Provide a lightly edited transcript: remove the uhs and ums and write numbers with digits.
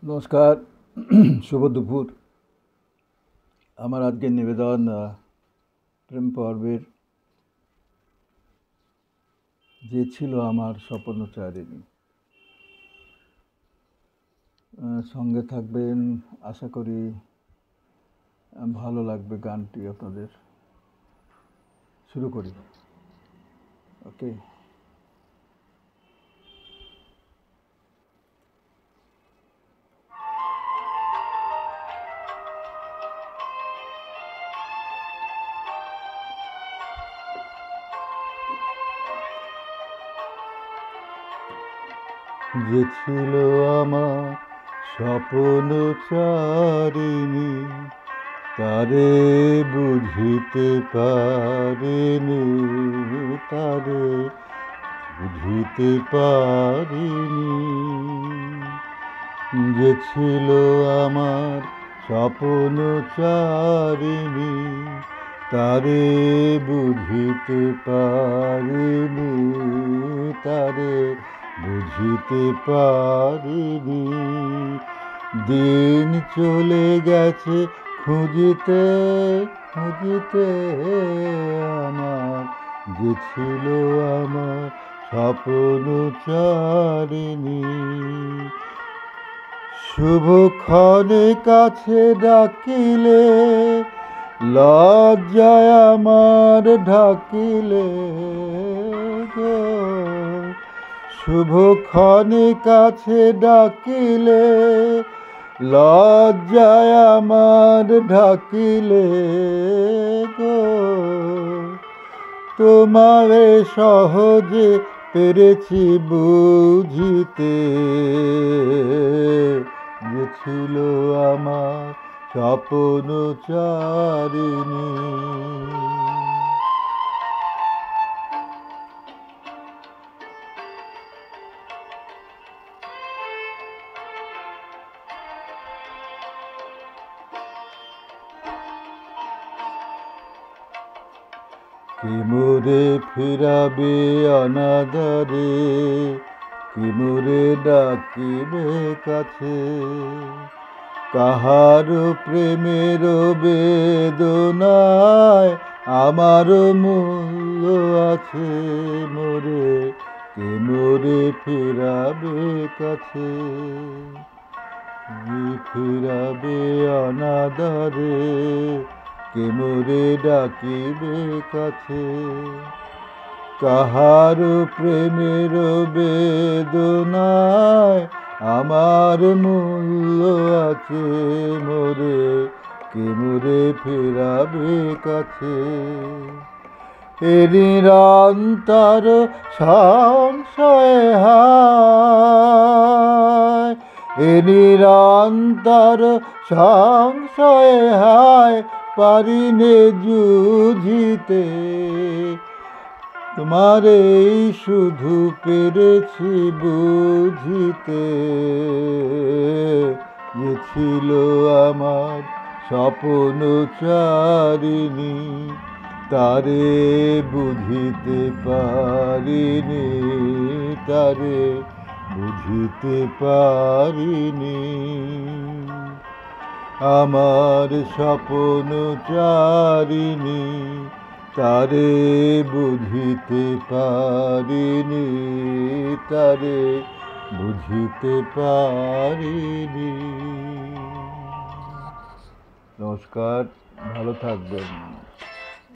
নমস্কার। শুভ দুপুর। আমার আজকের নিবেদন প্রেম পর্বের যে ছিল আমার স্বপ্নচারিণী। সঙ্গে থাকবেন, আশা করি ভালো লাগবে গানটি আপনাদের। শুরু করি। ওকে। যে ছিল আমার স্বপ্নচারিণী, তারে বুঝিতে পারিনি, তারে বুঝিতে পারিনি। যে ছিল আমার স্বপ্নচারিণী, তারে বুঝিতে পারিনি, তারে বুঝিতে পারিনি। দিন চলে গেছে খুঁজিতে খুঁজিতে আমার, যে ছিল আমার স্বপ্নচারিণী। শুভক্ষণে কাছে ডাকিলে, লজ্জায় আমার ঢাকিলে গো। শুভক্ষণে কাছে ডাকিলে, লজ্জায় আমার ঢাকিলে গো। তোমারে সহজে পেরেছি বুঝিতে, যে ছিল আমার স্বপ্নচারিণী। কি মোরে ফিরাবে অনাদরে, কি মোরে ডাকিবে কাছে। কাহার প্রেমের বেদনায় আমার মূল্য আছে মোরে, কি মোরে ফিরাবে কাছে। ফিরাবে অনাদরে, কে মোরে ডাকিবে কাছে। কাহার প্রেমের বেদনায় আমার মূল্য আছে মোরে, কে মোরে ফিরাবে কাছে। এ নিরন্তর সংশয় হায়, এ নিরন্তর সংশয় হায়, পারিনে জুঝিতে। তোমারে শুধু পেরেছি বুঝিতে, যে ছিল আমার স্বপ্নচারিণী, তারে বুঝিতে পারিনি, তারে বুঝিতে পারিনি। আমার স্বপ্নচারিণী, তারে বুঝিতে পারিনি, তারে বুঝিতে পারিনি। নমস্কার, ভালো থাকবেন।